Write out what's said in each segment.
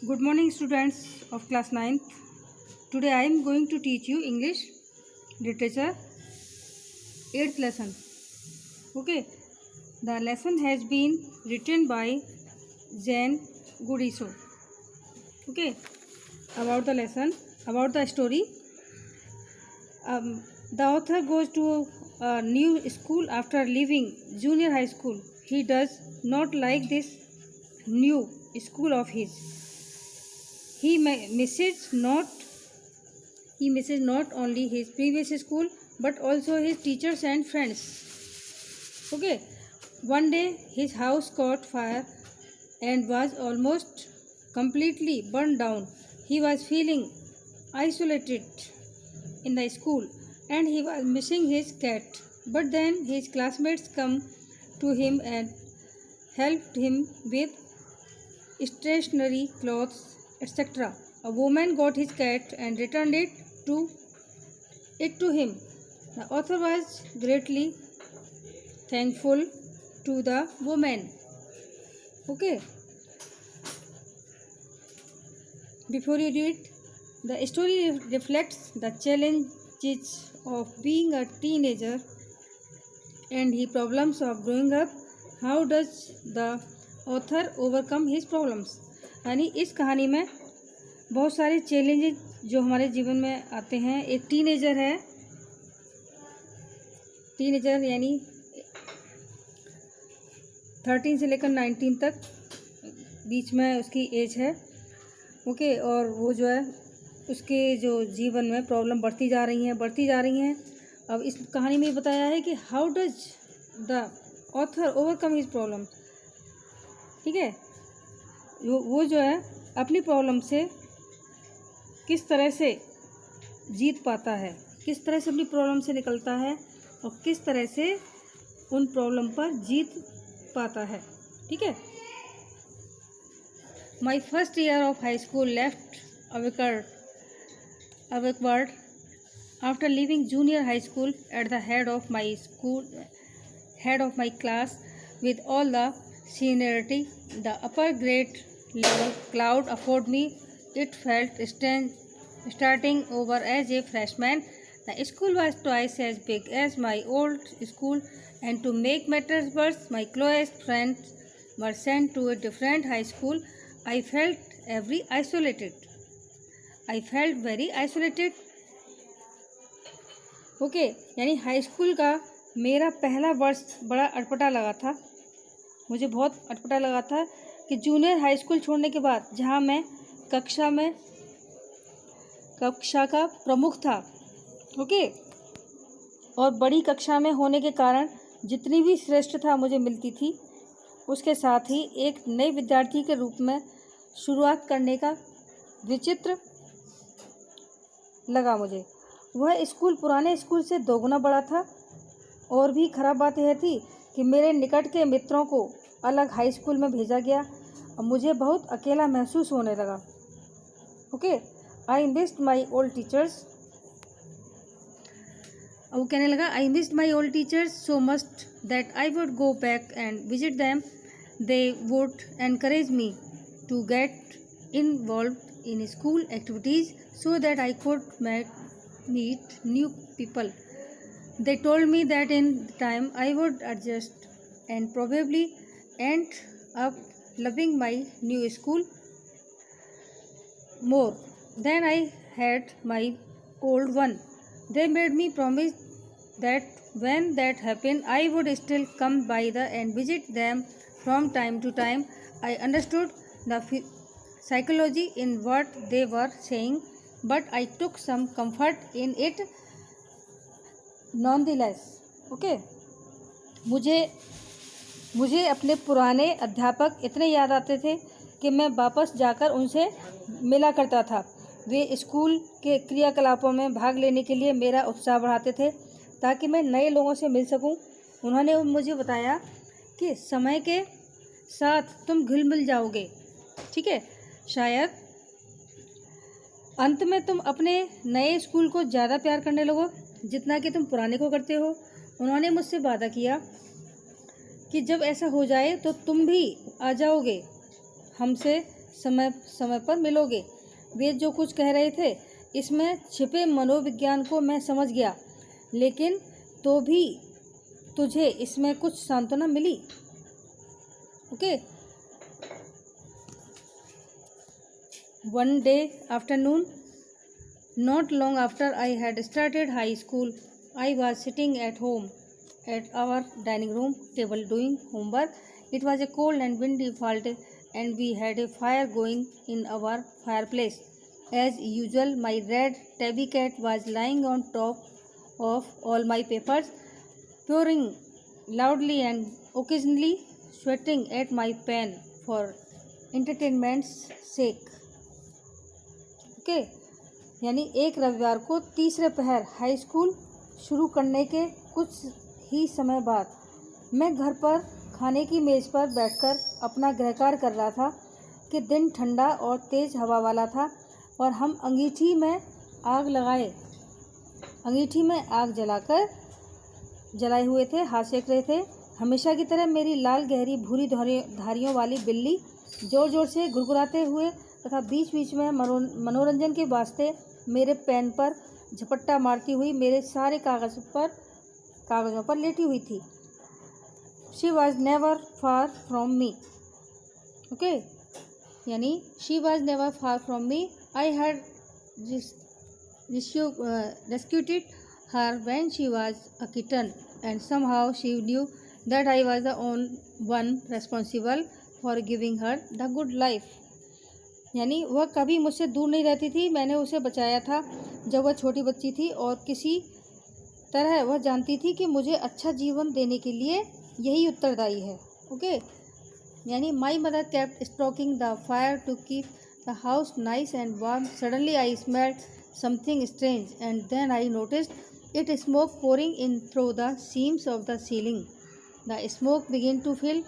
Good morning, students of class 9th. Today I am going to teach you English literature 8th lesson. Okay, the lesson has been written by Jen Guriso. Okay, about the lesson, about the story. The author goes to a new school after leaving junior high school. He does not like this new school of his. He misses not only his previous school but also his teachers and friends. Okay, one day his house caught fire and was almost completely burned down. He was feeling isolated in the school and he was missing his cat. But then his classmates come to him and helped him with stationery, clothes, etc. A woman got his cat and returned it to him. The author was greatly thankful to the woman. Okay. Before you read, the story reflects the challenges of being a teenager and the problems of growing up. How does the author overcome his problems? यानी इस कहानी में बहुत सारे challenges जो हमारे जीवन में आते हैं. एक टीनेजर है, टीनेजर यानी 13 से लेकर 19 तक बीच में उसकी एज है. ओके, और वो जो है उसके जो जीवन में प्रॉब्लम बढ़ती जा रही हैं. अब इस कहानी में बताया है कि how does the author overcome his problem. ठीक है, वो जो है अपनी प्रॉब्लम से किस तरह से जीत पाता है, किस तरह से अपनी प्रॉब्लम से निकलता है और किस तरह से उन प्रॉब्लम पर जीत पाता है. ठीक है. My first year of high school left awkward after leaving junior high school at the head of my class with all the seniority. The upper grade level cloud afforded me. It felt strange starting over as a freshman. The school was twice as big as my old school, and to make matters worse, my closest friends were sent to a different high school. I felt very isolated. Okay, यानी high school का मेरा पहला वर्ष बड़ा अटपटा लगा था. मुझे बहुत अटपटा लगा था कि जूनियर हाई स्कूल छोड़ने के बाद जहाँ मैं कक्षा का प्रमुख था. ओके, और बड़ी कक्षा में होने के कारण जितनी भी श्रेष्ठता मुझे मिलती थी उसके साथ ही एक नए विद्यार्थी के रूप में शुरुआत करने का विचित्र लगा मुझे. वह स्कूल पुराने स्कूल से दोगुना बड़ा था. और भी खराब बात यह थी कि मेरे निकट के मित्रों को अलग हाई स्कूल में भेजा गया और मुझे बहुत अकेला महसूस होने लगा. Okay, I missed my old teachers. वो कहने लगा I missed my old teachers so much that I would go back and visit them. They would encourage me to get involve in school activities so that I could meet new people. They told me that in time I would adjust and probably end up loving my new school more than I had my old one. They made me promise that when that happened I would still come by and visit them from time to time. I understood the psychology in what they were saying, but I took some comfort in it nonetheless. Okay, मुझे अपने पुराने अध्यापक इतने याद आते थे कि मैं वापस जाकर उनसे मिला करता था. वे स्कूल के क्रियाकलापों में भाग लेने के लिए मेरा उत्साह बढ़ाते थे ताकि मैं नए लोगों से मिल सकूं. उन्होंने मुझे बताया कि समय के साथ तुम घुल मिल जाओगे. ठीक है, शायद अंत में तुम अपने नए स्कूल को ज़्यादा प्यार करने लगो जितना कि तुम पुराने को करते हो. उन्होंने मुझसे वादा किया कि जब ऐसा हो जाए तो तुम भी आ जाओगे हमसे समय समय पर मिलोगे। वे जो कुछ कह रहे थे इसमें छिपे मनोविज्ञान को मैं समझ गया, लेकिन तो भी तुझे इसमें कुछ सांत्वना मिली। Okay. One day afternoon, not long after I had started high school, I was sitting at home at our dining room table doing homework. It was a cold and windy fall day, and we had a fire going in our fireplace. As usual, my red tabby cat was lying on top of all my papers, purring loudly and occasionally sweating at my pen for entertainment's sake. Okay. यानी एक रविवार को तीसरे पहर high school शुरू करने के कुछ ही समय बाद मैं घर पर खाने की मेज़ पर बैठकर अपना गृहकार्य कर रहा था कि दिन ठंडा और तेज़ हवा वाला था और हम अंगीठी में आग जलाए हुए थे, हाथ सेक रहे थे। हमेशा की तरह मेरी लाल गहरी भूरी धारियों वाली बिल्ली ज़ोर ज़ोर से गुड़गुड़ाते हुए तथा बीच बीच में मनोरंजन के वास्ते मेरे पेन पर झपट्टा मारती हुई मेरे सारे कागज़ों पर लेटी हुई थी। She was never far from me. Okay, यानी she was never far from me. I had rescued her when she was a kitten, and somehow she knew that I was the only one responsible for giving her the good life. यानी वह कभी मुझसे दूर नहीं रहती थी। मैंने उसे बचाया था जब वह छोटी बच्ची थी और किसी तरह वह जानती थी कि मुझे अच्छा जीवन देने के लिए यही उत्तरदायी है। ओके, यानी my mother kept stroking the fire to keep the house nice and warm. Suddenly I smelled something strange, and then I noticed it smoke pouring in through the seams of the ceiling. The smoke began to fill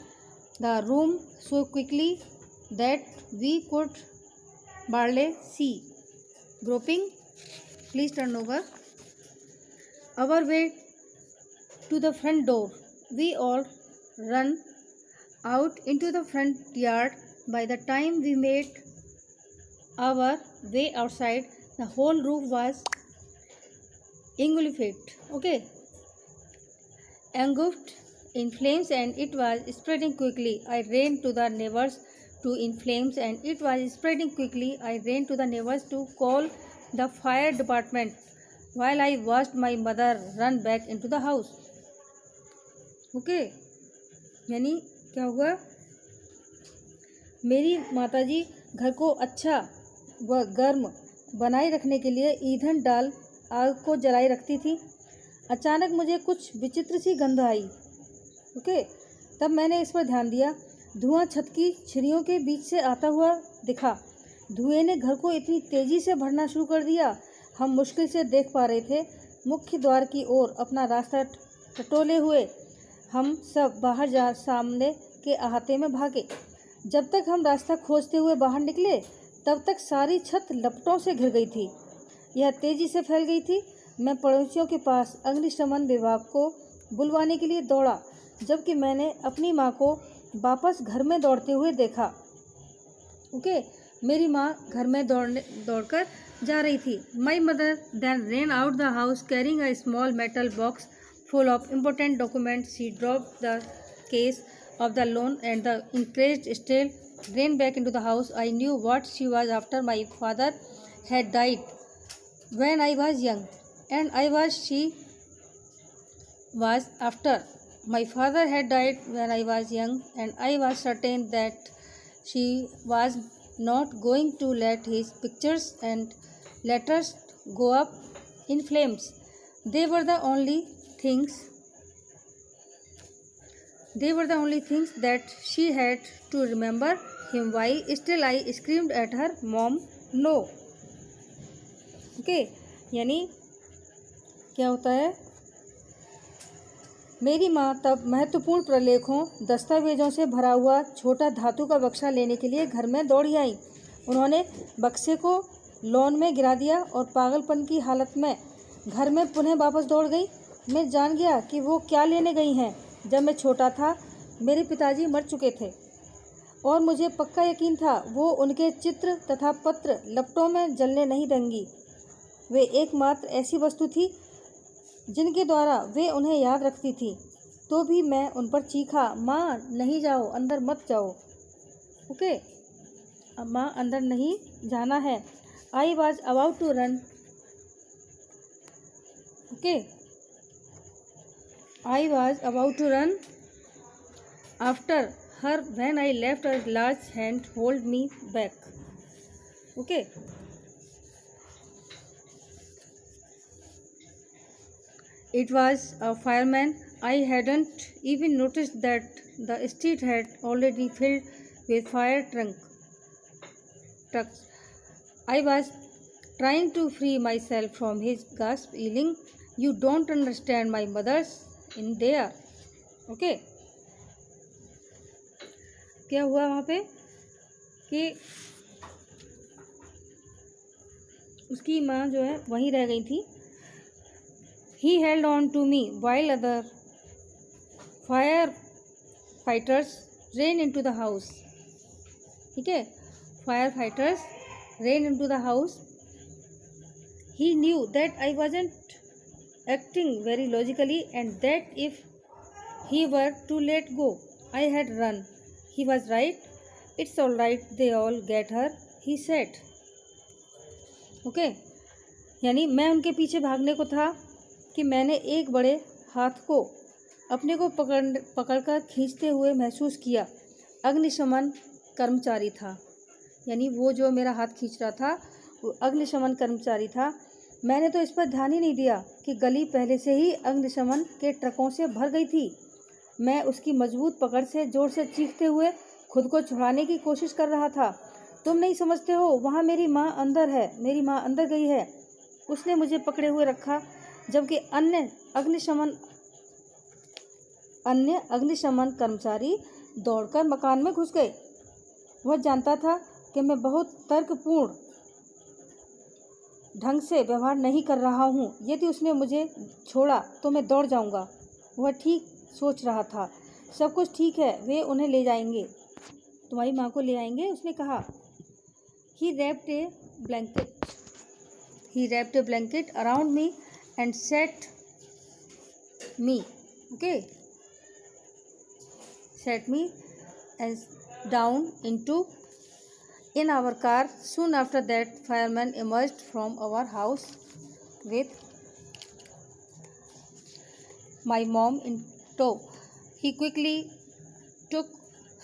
the room so quickly that we could barely see. Groping, please turn over, our way to the front door, we all ran out into the front yard. By the time we made our way outside, the whole roof was engulfed in flames, and it was spreading quickly. I ran to the neighbors to call the fire department while I watched my mother run back into the house. Okay, यानी क्या हुआ, मेरी माताजी घर को अच्छा व गर्म बनाए रखने के लिए ईंधन डाल आग को जलाए रखती थी। अचानक मुझे कुछ विचित्र सी गंध आई। ओके, तब मैंने इस पर ध्यान दिया। धुआं छत की छिरियों के बीच से आता हुआ दिखा। धुएं ने घर को इतनी तेज़ी से भरना शुरू कर दिया, हम मुश्किल से देख पा रहे थे। मुख्य द्वार की ओर अपना रास्ता टटोले हुए हम सब बाहर सामने के अहाते में भागे। जब तक हम रास्ता खोजते हुए बाहर निकले, तब तक सारी छत लपटों से घिर गई थी। यह तेज़ी से फैल गई थी। मैं पड़ोसियों के पास अग्निशमन विभाग को बुलवाने के लिए दौड़ा, जबकि मैंने अपनी माँ को वापस घर में दौड़ते हुए देखा। ओके, मेरी माँ घर में दौड़कर जा रही थी। My mother then ran out the house carrying a small metal box full of important documents. She dropped the case of the loan and the encouraged still ran back into the house. I knew what she was after. My father had died when I was young, and she was after. My father had died when I was young, and I was certain that she was not going to let his pictures and letters go up in flames. They were the only things that she had to remember him. Why? Still I screamed at her, Mom, no. Okay, यानी क्या होता है, मेरी माँ तब महत्वपूर्ण प्रलेखों दस्तावेज़ों से भरा हुआ छोटा धातु का बक्सा लेने के लिए घर में दौड़ी आई। उन्होंने बक्से को लॉन में गिरा दिया और पागलपन की हालत में घर में पुनः वापस दौड़ गई। मैं जान गया कि वो क्या लेने गई हैं। जब मैं छोटा था, मेरे पिताजी मर चुके थे। और मुझे पक्का यकीन था वो उनके चित्र तथा पत्र लपटों में जलने नहीं देंगी। वे एकमात्र ऐसी वस्तु थी जिनके द्वारा वे उन्हें याद रखती थी। तो भी मैं उन पर चीखा, माँ नहीं जाओ, अंदर मत जाओ। ओके, माँ अंदर नहीं जाना है। I was about to run. Okay, I was about to run after her when I left her large hand hold me back. Okay. It was a fireman. I hadn't even noticed that the street had already filled with fire trucks. I was trying to free myself from his gasp, yelling, "You don't understand, my mother's in there." Okay. क्या हुआ वहाँ पे कि उसकी माँ जो है वहीं रह गई थी। He held on to me while other firefighters ran into the house. ठीक है, firefighters ran into the house. He knew that I wasn't acting very logically and that if he were to let go, I had run. He was right. It's all right. They all get her, he said. Okay. यानी मैं उनके पीछे भागने को था कि मैंने एक बड़े हाथ को अपने को पकड़कर खींचते हुए महसूस किया। अग्निशमन कर्मचारी था, यानी वो जो मेरा हाथ खींच रहा था वो अग्निशमन कर्मचारी था। मैंने तो इस पर ध्यान ही नहीं दिया कि गली पहले से ही अग्निशमन के ट्रकों से भर गई थी। मैं उसकी मजबूत पकड़ से जोर से चीखते हुए खुद को छुड़ाने की कोशिश कर रहा था। तुम नहीं समझते हो, वहाँ मेरी माँ अंदर है, मेरी माँ अंदर गई है। उसने मुझे पकड़े हुए रखा जबकि अन्य अग्निशमन कर्मचारी दौड़कर मकान में घुस गए। वह जानता था कि मैं बहुत तर्कपूर्ण ढंग से व्यवहार नहीं कर रहा हूँ। यदि उसने मुझे छोड़ा तो मैं दौड़ जाऊँगा। वह ठीक सोच रहा था, सब कुछ ठीक है, वे उन्हें ले जाएंगे, तुम्हारी माँ को ले आएंगे, उसने कहा। He wrapped a blanket around me and set me down in our car. Soon after that, fireman emerged from our house with my mom in tow. He quickly took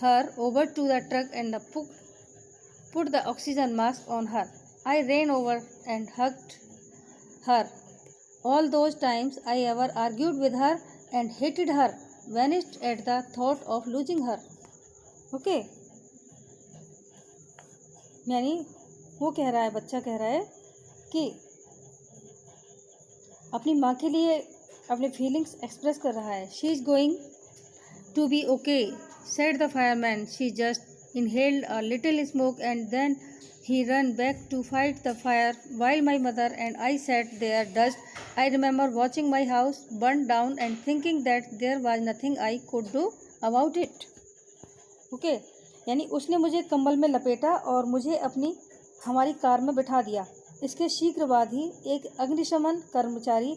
her over to the truck and put the oxygen mask on her. I ran over and hugged her. All those times I ever argued with her and hated her vanished at the thought of losing her. Okay? यानी वो कह रहा है, बच्चा कह रहा है कि अपनी माँ के लिए अपने फीलिंग्स एक्सप्रेस कर रहा है। She is going to be okay, said the fireman. She just inhaled a little smoke and then he ran back to fight the fire while my mother and I sat there dust. I remember watching my house burn down and thinking that there was nothing I could do about it. Okay? यानी उसने मुझे कंबल में लपेटा और मुझे हमारी car में बिठा दिया। इसके शीघ्र बाद ही एक अग्निशमन कर्मचारी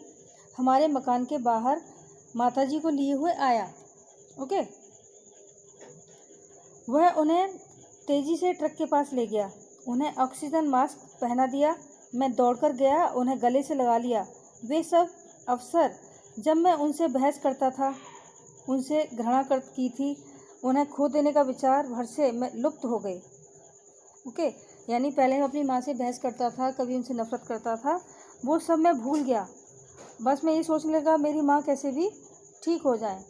हमारे मकान के बाहर माताजी को लिए हुए आया। ओके, वह उन्हें तेज़ी से ट्रक के पास ले गया, उन्हें ऑक्सीजन मास्क पहना दिया। मैं दौड़कर गया, उन्हें गले से लगा लिया। वे सब अफसर जब मैं उनसे बहस करता था, उनसे घृणा की थी, उन्हें खो देने का विचार भर से मैं लुप्त हो गई। ओके, यानी पहले मैं अपनी माँ से बहस करता था, कभी उनसे नफरत करता था, वो सब मैं भूल गया। बस मैं ये सोचने लगा मेरी माँ कैसे भी ठीक हो जाए,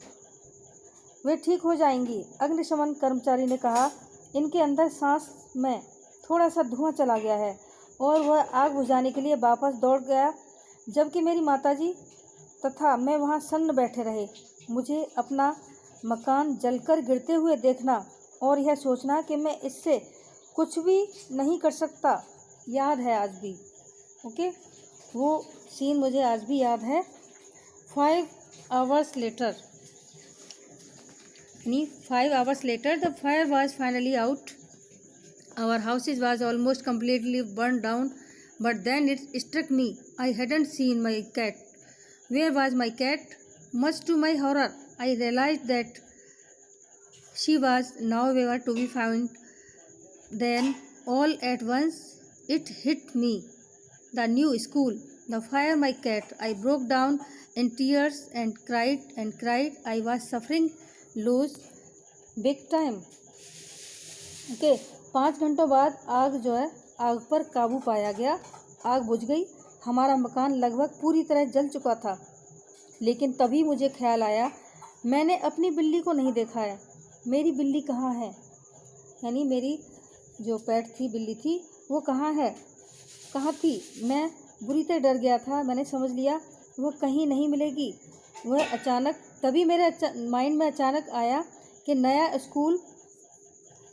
वे ठीक हो जाएंगी। अग्निशमन कर्मचारी ने कहा, इनके अंदर सांस में थोड़ा सा धुआं चला गया है, और वह आग बुझाने के लिए वापस दौड़ गया जबकि मेरी माताजी तथा मैं वहाँ सन्न बैठे रहे। मुझे अपना मकान जलकर गिरते हुए देखना और यह सोचना कि मैं इससे कुछ भी नहीं कर सकता याद है आज भी। ओके, वो सीन मुझे आज भी याद है। 5 hours later, यानी 5 hours later the fire was finally out. Our houses was almost completely burned down, but then it struck me. I hadn't seen my cat. Where was my cat? Much to my horror, I realized that she was nowhere to be found. Then, all at once, it hit me. The new school, the fire, my cat. I broke down in tears and cried and cried. I was suffering loss big time. Okay 5 घंटों बाद आग जो है आग पर काबू पाया गया। आग बुझ गई। हमारा मकान लगभग पूरी तरह जल चुका था। लेकिन तभी मुझे ख्याल आया, मैंने अपनी बिल्ली को नहीं देखा है। मेरी बिल्ली कहाँ है? यानी मेरी जो पेट थी, बिल्ली थी, वो कहाँ है, कहाँ थी? मैं बुरी तरह डर गया था। मैंने समझ लिया वह कहीं नहीं मिलेगी। वह अचानक तभी मेरे माइंड में अचानक आया कि नया स्कूल,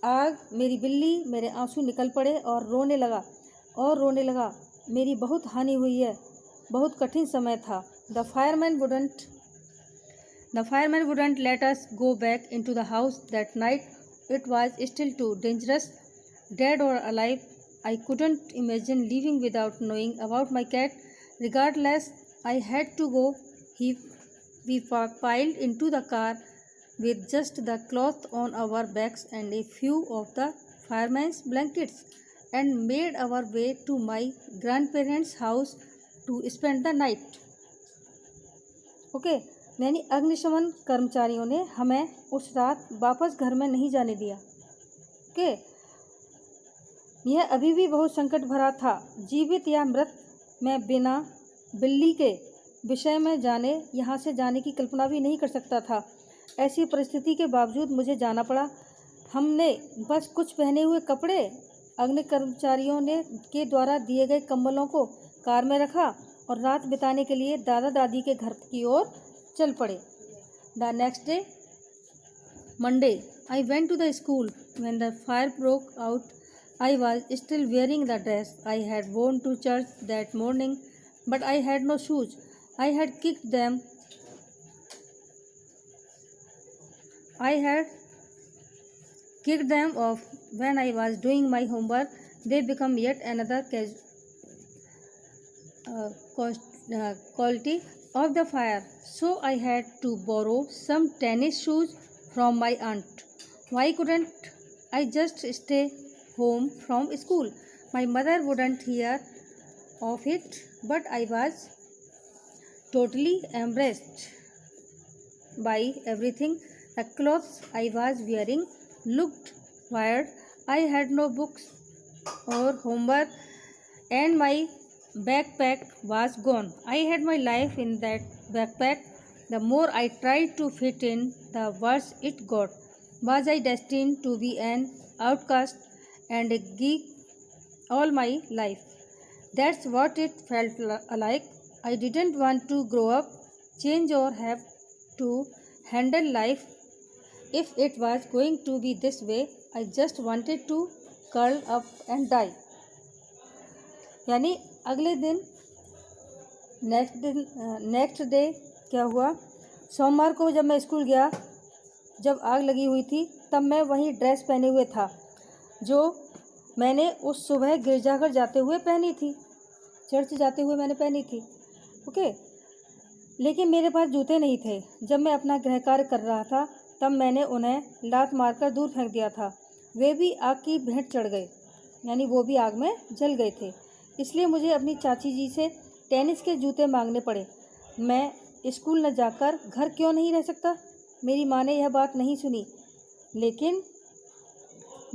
आग, मेरी बिल्ली, मेरे आंसू निकल पड़े और रोने लगा। मेरी बहुत हानि हुई है। बहुत कठिन समय था। The fireman wouldn't let us go back into the house that night. It was still too dangerous. Dead or alive, I couldn't imagine living without knowing about my cat. Regardless, I had to go. We piled into the car with just the cloth on our backs and a few of the fireman's blankets, and made our way to my grandparents' house to spend the night. Okay यानी अग्निशमन कर्मचारियों ने हमें उस रात वापस घर में नहीं जाने दिया। ओके यह अभी भी बहुत संकट भरा था। जीवित या मृत, मैं बिना बिल्ली के विषय में यहाँ से जाने की कल्पना भी नहीं कर सकता था। ऐसी परिस्थिति के बावजूद मुझे जाना पड़ा। हमने बस कुछ पहने हुए कपड़े अग्नि कर्मचारियों के द्वारा दिए गए कंबलों को कार में रखा और रात बिताने के लिए दादा दादी के घर की ओर चल पड़े। The next day, Monday, I went to the school. When the fire broke out, I was still wearing the dress I had worn to church that morning, but I had no shoes. I had kicked them off when I was doing my homework. They become yet another quality of the fire. So I had to borrow some tennis shoes from my aunt. Why couldn't I just stay home from school? My mother wouldn't hear of it, but I was totally embarrassed by everything. The clothes I was wearing looked weird. I had no books or homework, and my backpack was gone. I had my life in that backpack. The more I tried to fit in, the worse it got. Was I destined to be an outcast and a geek all my life? That's what it felt like. I didn't want to grow up, change, or have to handle life. If it was going to be this way, I just wanted to curl up and die. यानी अगले दिन next day क्या हुआ? सोमवार को जब मैं school गया, जब आग लगी हुई थी, तब मैं वही ड्रेस पहने हुए था जो मैंने उस सुबह गिरजाघर जाते हुए पहनी थी, चर्च जाते हुए मैंने पहनी थी। ओके लेकिन मेरे पास जूते नहीं थे। जब मैं अपना गृह कार्य कर रहा था, तब मैंने उन्हें लात मारकर दूर फेंक दिया था। वे भी आग की भेंट चढ़ गए, यानी वो भी आग में जल गए थे। इसलिए मुझे अपनी चाची जी से टेनिस के जूते मांगने पड़े। मैं स्कूल न जाकर घर क्यों नहीं रह सकता? मेरी माँ ने यह बात नहीं सुनी, लेकिन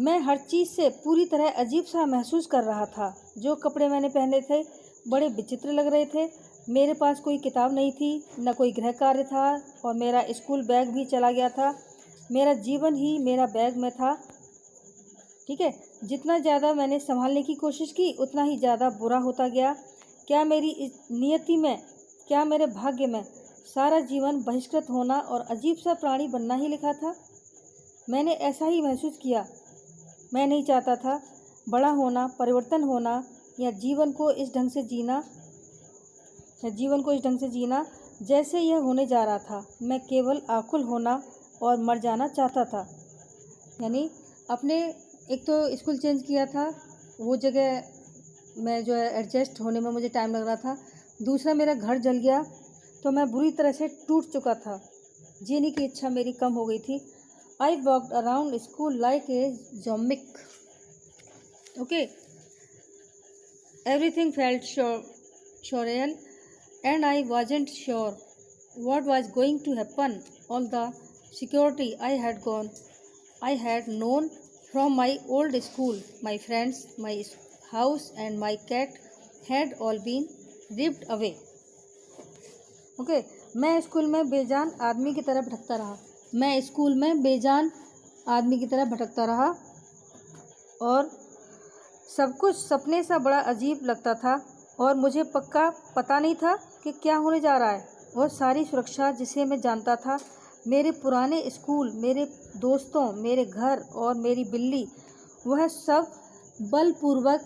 मैं हर चीज़ से पूरी तरह अजीब सा महसूस कर रहा था। जो कपड़े मैंने पहने थे बड़े विचित्र लग रहे थे। मेरे पास कोई किताब नहीं थी, न कोई गृह कार्य था, और मेरा स्कूल बैग भी चला गया था। मेरा जीवन ही मेरा बैग में था। ठीक है, जितना ज़्यादा मैंने संभालने की कोशिश की, उतना ही ज़्यादा बुरा होता गया। क्या मेरी इस नियति में, क्या मेरे भाग्य में सारा जीवन बहिष्कृत होना और अजीब सा प्राणी बनना ही लिखा था? मैंने ऐसा ही महसूस किया। मैं नहीं चाहता था बड़ा होना, परिवर्तन होना, या जीवन को इस ढंग से जीना जैसे यह होने जा रहा था। मैं केवल आकुल होना, और मर जाना चाहता था। यानी अपने एक तो स्कूल चेंज किया था, वो जगह मैं जो है एडजस्ट होने में मुझे टाइम लग रहा था। दूसरा मेरा घर जल गया तो मैं बुरी तरह से टूट चुका था, जीने की इच्छा मेरी कम हो गई थी। I walked around school like a zombie. Okay, everything felt surreal and I wasn't sure what was going to happen. All the security I had known from my old school, my friends, my house and my cat had all been ripped away. Okay, मैं school में बेजान आदमी की तरह भटकता रहा। मैं school में बेजान आदमी की तरह भटकता रहा और सब कुछ सपने सा बड़ा अजीब लगता था और मुझे पक्का पता नहीं था कि क्या होने जा रहा है। और सारी सुरक्षा जिसे मैं जानता था, मेरे पुराने स्कूल, मेरे दोस्तों, मेरे घर और मेरी बिल्ली, वह सब बलपूर्वक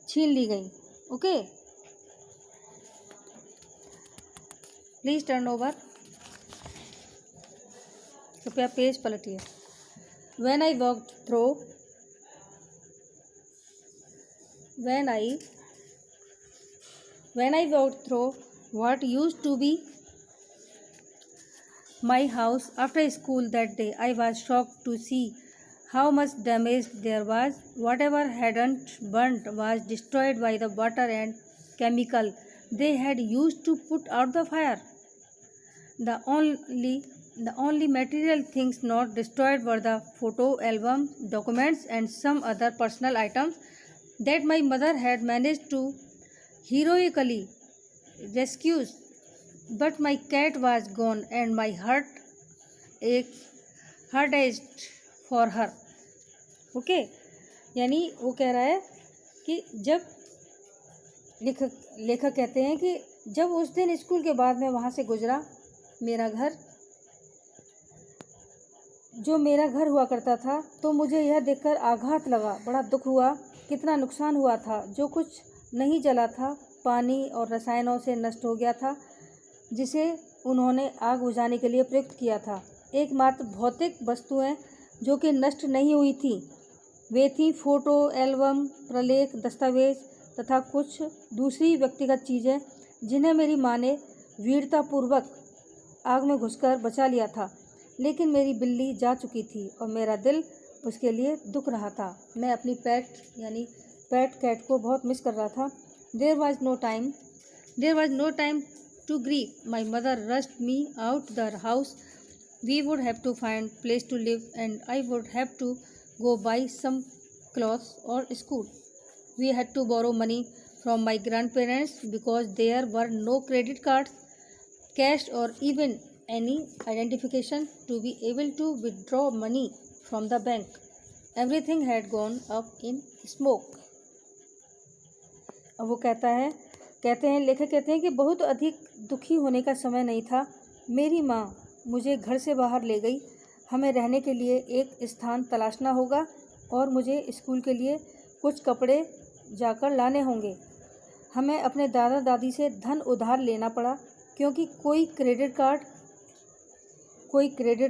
छीन ली गई। Okay, please turn over. कृपया page पलटिए। When I walked through what used to be my house after school that day, I was shocked to see how much damage there was. Whatever hadn't burnt was destroyed by the water and chemical they had used to put out the fire. The only material things not destroyed were the photo album, documents, and some other personal items that my mother had managed to heroically rescue. But my cat was gone, and my heart ached for her. Okay, यानी वो कह रहा है कि जब लेखक कहते हैं कि जब उस दिन स्कूल के बाद मैं वहाँ से गुजरा, मेरा घर हुआ करता था, तो मुझे यह देखकर आघात लगा, बड़ा दुख हुआ, कितना नुकसान हुआ था। जो कुछ नहीं जला था पानी और रसायनों से नष्ट हो गया था, जिसे उन्होंने आग बुझाने के लिए प्रयुक्त किया था। एकमात्र भौतिक वस्तुएं जो कि नष्ट नहीं हुई थी, वे थी फ़ोटो एल्बम, प्रलेख, दस्तावेज तथा कुछ दूसरी व्यक्तिगत चीज़ें जिन्हें मेरी माँ ने वीरतापूर्वक आग में घुसकर बचा लिया था। लेकिन मेरी बिल्ली जा चुकी थी और मेरा दिल उसके लिए दुख रहा था। मैं अपनी पेट कैट को बहुत मिस कर रहा था। There was no time to grieve. My mother rushed me out the house. We would have to find place to live and I would have to go buy some clothes or school. We had to borrow money from my grandparents because there were no credit cards, cash or even any identification to be able to withdraw money from the bank. Everything had gone up in smoke. अब वो लेखक कहते हैं कि बहुत अधिक दुखी होने का समय नहीं था। मेरी माँ मुझे घर से बाहर ले गई। हमें रहने के लिए एक स्थान तलाशना होगा और मुझे स्कूल के लिए कुछ कपड़े जाकर लाने होंगे। हमें अपने दादा दादी से धन उधार लेना पड़ा, क्योंकि कोई क्रेडिट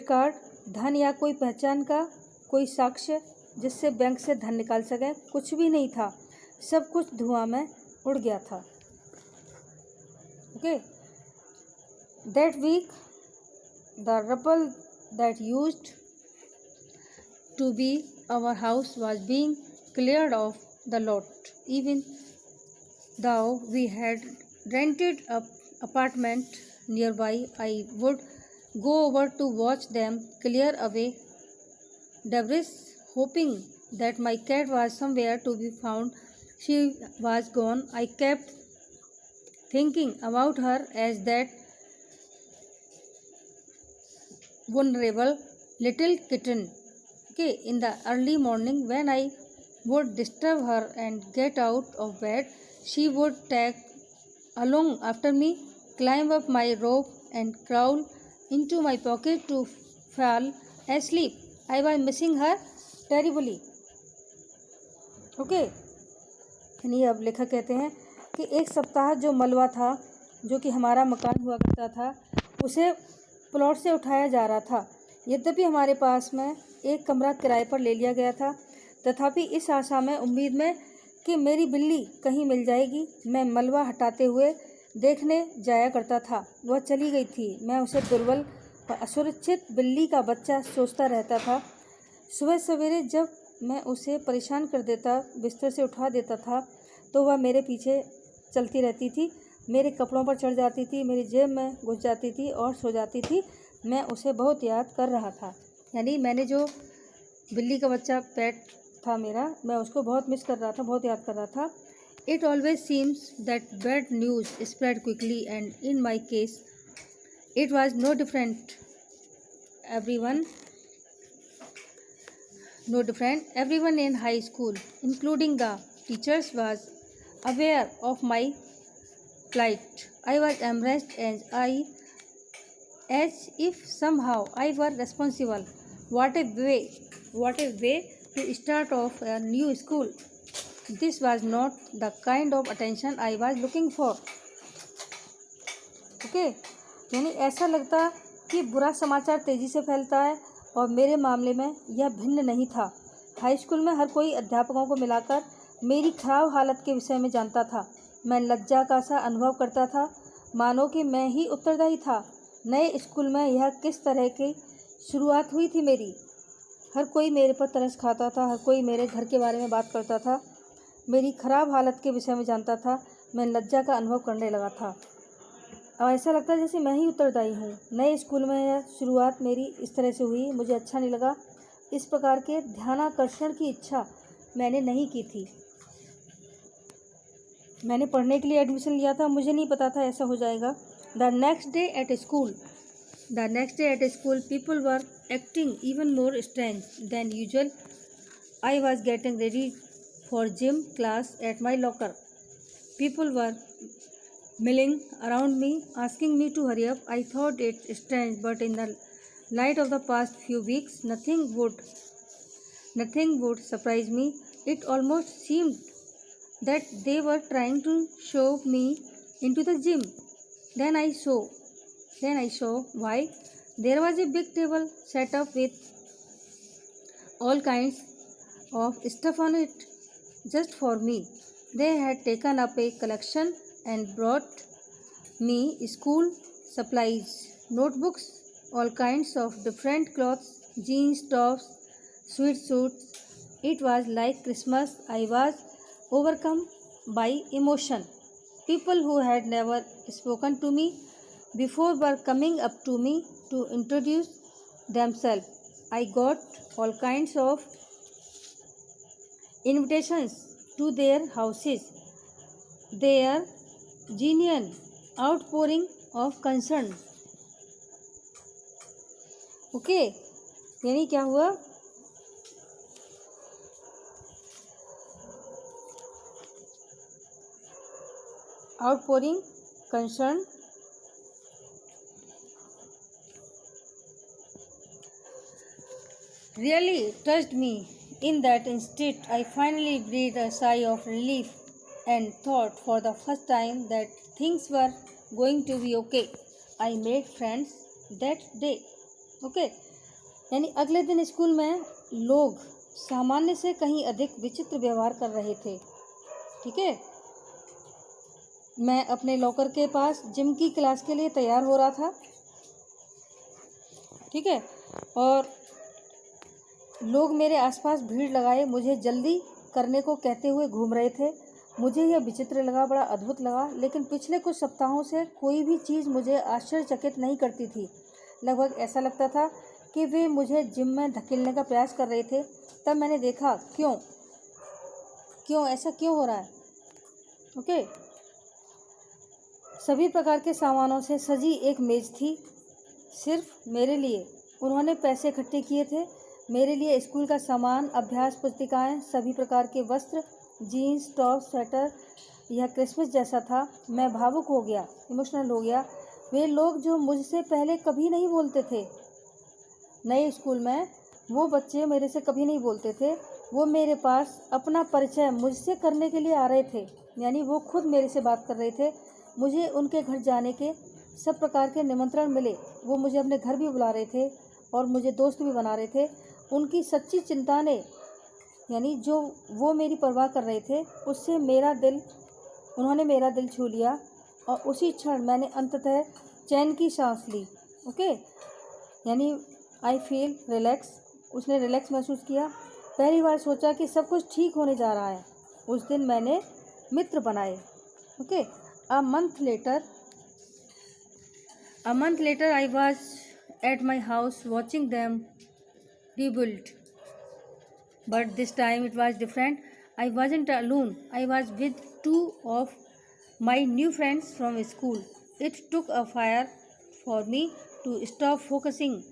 कार्ड, धन या कोई पहचान का कोई साक्ष्य जिससे बैंक से धन निकाल सकें, कुछ भी नहीं था। सब कुछ धुआं में उड़ गया था। Okay, that week the rubble that used to be our house was being cleared off the lot. Even though we had rented an apartment nearby, I would go over to watch them clear away debris, hoping that my cat was somewhere to be found. She was gone. I kept thinking about her as that vulnerable little kitten. Okay, in the early morning when I would disturb her and get out of bed, she would tag along after me, climb up my robe and crawl into my pocket to fall asleep. I was missing her terribly. Okay, यानी अब लेखक कहते हैं कि एक सप्ताह जो मलबा था, जो कि हमारा मकान हुआ करता था, उसे प्लॉट से उठाया जा रहा था। यद्यपि हमारे पास में एक कमरा किराए पर ले लिया गया था, तथापि इस आशा में, उम्मीद में कि मेरी बिल्ली कहीं मिल जाएगी, मैं मलबा हटाते हुए देखने जाया करता था। वह चली गई थी। मैं उसे दुर्बल और असुरक्षित बिल्ली का बच्चा सोचता रहता था। सुबह सवेरे जब मैं उसे परेशान कर देता, बिस्तर से उठा देता था, तो वह मेरे पीछे चलती रहती थी, मेरे कपड़ों पर चढ़ जाती थी, मेरी जेब में घुस जाती थी और सो जाती थी। मैं उसे बहुत याद कर रहा था। यानी मैंने जो बिल्ली का बच्चा पेट था मेरा, मैं उसको बहुत मिस कर रहा था, बहुत याद कर रहा था। It always seems that bad news spread quickly and in my case it was no different. Everyone in high school, including the teachers, was aware of my plight. I was embarrassed as if somehow I were responsible. What a way to start off a new school. This was not the kind of attention I was looking for. Okay, यानी ऐसा लगता कि बुरा समाचार तेजी से फैलता है, और मेरे मामले में यह भिन्न नहीं था। हाई स्कूल में हर कोई अध्यापकों को मिलाकर मेरी खराब हालत के विषय में जानता था। मैं लज्जा का सा अनुभव करता था, मानो कि मैं ही उत्तरदायी था। नए स्कूल में यह किस तरह की शुरुआत हुई थी मेरी। हर कोई मेरे पर तरस खाता था, हर कोई मेरे घर के बारे में बात करता था, मेरी खराब हालत के विषय में जानता था। मैं लज्जा का अनुभव करने लगा था। अब ऐसा लगता है जैसे मैं ही उत्तरदायी हूँ। नए स्कूल में यह शुरुआत मेरी इस तरह से हुई, मुझे अच्छा नहीं लगा। इस प्रकार के ध्यानाकर्षण की इच्छा मैंने नहीं की थी। मैंने पढ़ने के लिए एडमिशन लिया था, मुझे नहीं पता था ऐसा हो जाएगा। The next day at school people were acting even more strange than usual. I was getting ready for gym class at my locker. People were milling around me, asking me to hurry up. I thought it strange, but in the light of the past few weeks, nothing would surprise me. It almost seemed that they were trying to shove me into the gym. Then I saw why. There was a big table set up with all kinds of stuff on it just for me. They had taken up a collection and brought me school supplies, notebooks, all kinds of different clothes, jeans, tops, sweatsuits. It was like Christmas. I was overcome by emotion. People who had never spoken to me before were coming up to me to introduce themselves. I got all kinds of invitations to their houses. Their genuine outpouring of concern. Okay, यानी क्या हुआ, outpouring concern. Really touched me. In that instant, I finally breathed a sigh of relief and thought for the first time that things were going to be okay. I made friends that day. Okay, यानी अगले दिन school में लोग सामान्य से कहीं अधिक विचित्र व्यवहार कर रहे थे. ठीक है, मैं अपने लॉकर के पास जिम की क्लास के लिए तैयार हो रहा था. ठीक है, और लोग मेरे आसपास भीड़ लगाए मुझे जल्दी करने को कहते हुए घूम रहे थे. मुझे यह विचित्र लगा, बड़ा अद्भुत लगा. लेकिन पिछले कुछ सप्ताहों से कोई भी चीज़ मुझे आश्चर्यचकित नहीं करती थी. लगभग ऐसा लगता था कि वे मुझे जिम में धकेलने का प्रयास कर रहे थे. तब मैंने देखा क्यों ऐसा क्यों हो रहा है. ओके, सभी प्रकार के सामानों से सजी एक मेज़ थी सिर्फ मेरे लिए. उन्होंने पैसे इकट्ठे किए थे मेरे लिए. स्कूल का सामान, अभ्यास पुस्तिकाएं, सभी प्रकार के वस्त्र, जीन्स, टॉप, स्वेटर. यह क्रिसमस जैसा था. मैं भावुक हो गया, इमोशनल हो गया. वे लोग जो मुझसे पहले कभी नहीं बोलते थे, नए स्कूल में वो बच्चे मेरे से कभी नहीं बोलते थे, वो मेरे पास अपना परिचय मुझसे करने के लिए आ रहे थे. यानी वो खुद मेरे से बात कर रहे थे. मुझे उनके घर जाने के सब प्रकार के निमंत्रण मिले, वो मुझे अपने घर भी बुला रहे थे और मुझे दोस्त भी बना रहे थे। उनकी सच्ची चिंता ने, यानी जो वो मेरी परवाह कर रहे थे, उससे उन्होंने मेरा दिल छू लिया और उसी क्षण मैंने अंततः चैन की सांस ली। ओके, यानी आई फील रिलैक्स, उसने रिलैक्स महसूस किया। पहली बार सोचा कि सब कुछ ठीक होने जा रहा है। उस दिन मैंने मित्र बनाए। Okay, a month later I was at my house watching them rebuilt. But this time it was different. I wasn't alone. I was with two of my new friends from school. It took a fire for me to stop focusing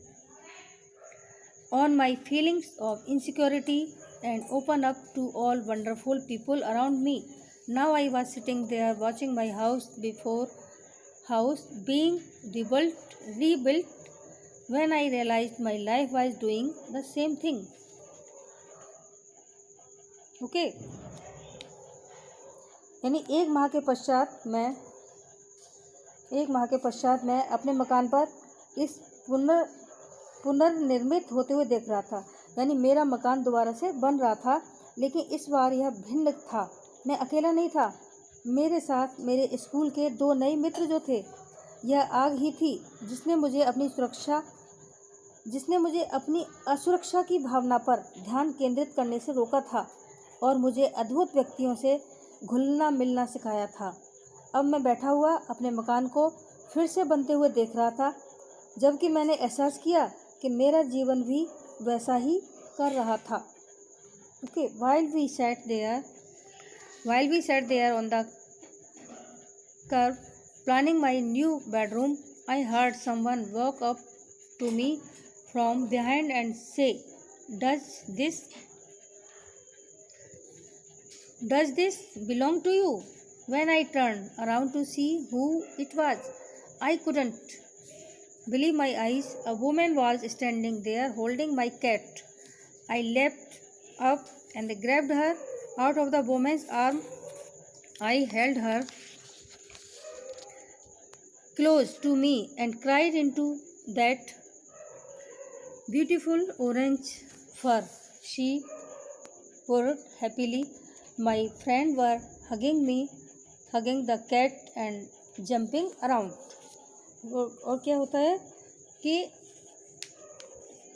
on my feelings of insecurity and open up to all wonderful people around me. Now I was sitting there watching my house being rebuilt when I realized my life was doing the same thing. Okay, यानी एक माह के पश्चात मैं अपने मकान पर इस पुनर्निर्मित होते हुए देख रहा था। यानी मेरा मकान दोबारा से बन रहा था, लेकिन इस बार यह भिन्न था। मैं अकेला नहीं था, मेरे साथ मेरे स्कूल के 2 नए मित्र जो थे। यह आग ही थी जिसने मुझे अपनी असुरक्षा की भावना पर ध्यान केंद्रित करने से रोका था और मुझे अद्भुत व्यक्तियों से घुलना मिलना सिखाया था। अब मैं बैठा हुआ अपने मकान को फिर से बनते हुए देख रहा था, जबकि मैंने एहसास किया कि मेरा जीवन भी वैसा ही कर रहा था। Okay, while we sat there on the curb planning my new bedroom, I heard someone walk up to me from behind and say, does this belong to you? When I turned around to see who it was, I couldn't believe my eyes. A woman was standing there holding my cat. I leapt up and grabbed her out of the woman's arm. I held her close to me and cried into that beautiful orange fur. She purred happily. My friends were hugging the cat and jumping around. और क्या होता है कि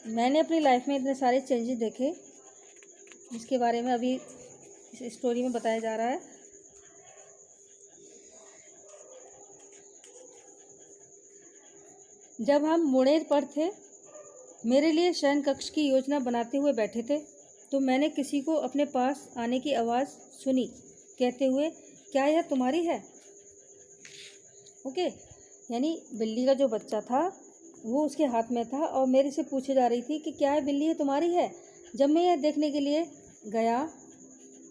मैंने अपनी life में इतने सारे चेंजेस देखे, जिसके बारे में अभी इस स्टोरी में बताया जा रहा है। जब हम मुड़ेर पर थे, मेरे लिए शयन कक्ष की योजना बनाते हुए बैठे थे, तो मैंने किसी को अपने पास आने की आवाज़ सुनी, कहते हुए, क्या यह तुम्हारी है? ओके, यानी बिल्ली का जो बच्चा था वो उसके हाथ में था और मेरे से पूछे जा रही थी कि क्या है बिल्ली, ये तुम्हारी है? जब मैं यह देखने के लिए गया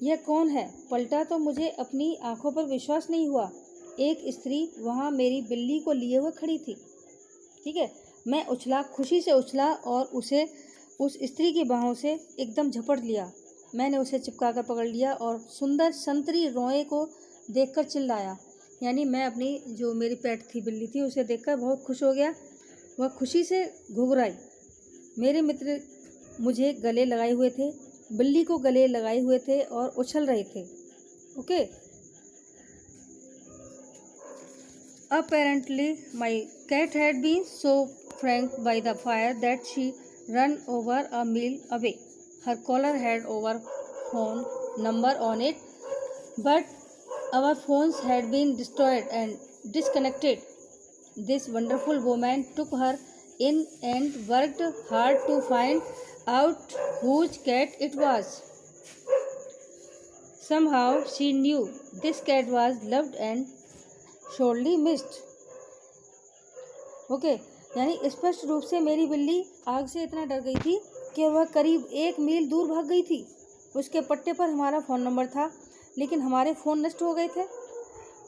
यह कौन है, पलटा तो मुझे अपनी आंखों पर विश्वास नहीं हुआ। एक स्त्री वहाँ मेरी बिल्ली को लिए हुए खड़ी थी। ठीक है, मैं खुशी से उछला और उसे उस स्त्री की बाहों से एकदम झपट लिया। मैंने उसे चिपका कर पकड़ लिया और सुंदर संतरी रोए को देखकर चिल्लाया। यानी मैं अपनी जो मेरी पेट थी, बिल्ली थी, उसे देखकर बहुत खुश हो गया। वह खुशी से घुघराई। मेरे मित्र मुझे गले लगाए हुए थे, बिल्ली को गले लगाए हुए थे और उछल रहे थे। Okay, apparently my cat had been so frightened by the fire that she ran over a mile away. Her collar had our phone number on it, but our phones had been destroyed and disconnected. This wonderful woman took her in and worked hard to find out whose cat it was. Somehow she knew this cat was loved and sorely missed. Okay, यानी स्पष्ट रूप से मेरी बिल्ली आग से इतना डर गई थी कि वह करीब 1 मील दूर भाग गई थी। उसके पट्टे पर हमारा फ़ोन नंबर था, लेकिन हमारे फ़ोन नष्ट हो गए थे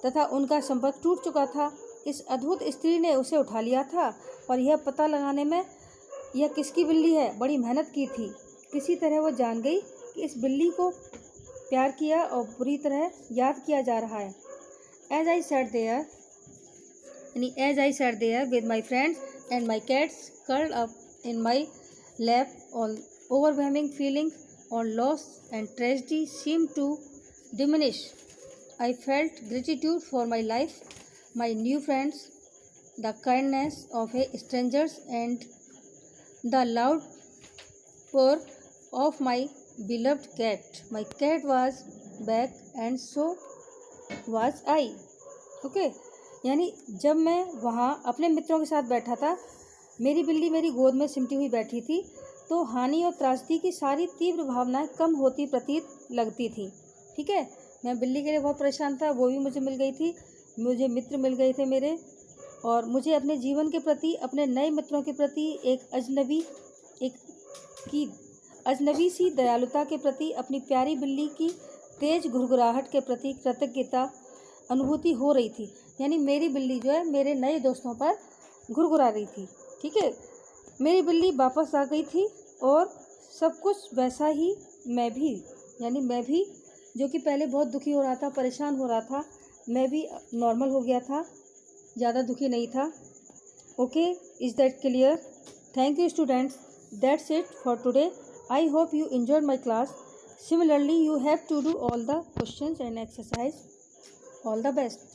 तथा उनका संपर्क टूट चुका था। इस अद्भुत स्त्री ने उसे उठा लिया था और यह पता लगाने में यह किसकी बिल्ली है बड़ी मेहनत की थी। किसी तरह वह जान गई कि इस बिल्ली को प्यार किया और बुरी तरह याद किया जा रहा है। As I sat there And as I sat there with my friends and my cats curled up in my lap, all overwhelming feelings on loss and tragedy seemed to diminish. I felt gratitude for my life, my new friends, the kindness of a strangers, and the loud purr of my beloved cat. My cat was back, and so was I. Okay यानी जब मैं वहाँ अपने मित्रों के साथ बैठा था, मेरी बिल्ली मेरी गोद में सिमटी हुई बैठी थी, तो हानि और त्रासदी की सारी तीव्र भावनाएं कम होती प्रतीत लगती थी। ठीक है, मैं बिल्ली के लिए बहुत परेशान था, वो भी मुझे मिल गई थी, मुझे मित्र मिल गए थे मेरे, और मुझे अपने जीवन के प्रति, अपने नए मित्रों के प्रति एक अजनबी सी दयालुता के प्रति, अपनी प्यारी बिल्ली की तेज घुरघुराहट के प्रति कृतज्ञता अनुभूति हो रही थी। यानी मेरी बिल्ली जो है मेरे नए दोस्तों पर घुरघुरा रही थी। ठीक है, मेरी बिल्ली वापस आ गई थी और सब कुछ वैसा ही मैं भी जो कि पहले बहुत दुखी हो रहा था, परेशान हो रहा था, मैं भी नॉर्मल हो गया था, ज़्यादा दुखी नहीं था। Okay, is that clear? Thank you students, that's it for today. I hope you enjoyed my class. Similarly, you have to do all the questions and exercise. All the best.